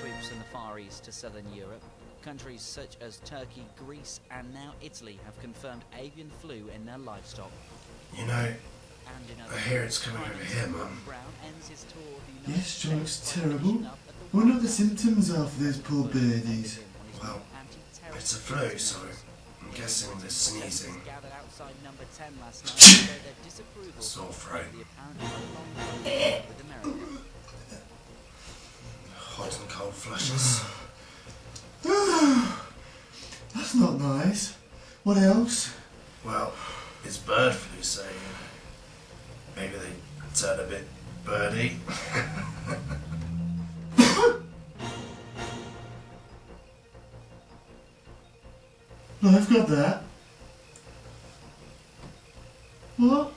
sweeps from the Far East to southern Europe. Countries such as Turkey, Greece and now Italy have confirmed avian flu in their livestock. You know, I hear it's coming over here, Mum. Yes, John, it's terrible. What are the symptoms are for those poor birdies? Well, it's a flu, so I'm guessing they're sneezing. Sore throat. Hot and cold flushes. That's not nice. What else? Well, it's bird flu, so maybe they turn a bit birdy. No, I've got that. What?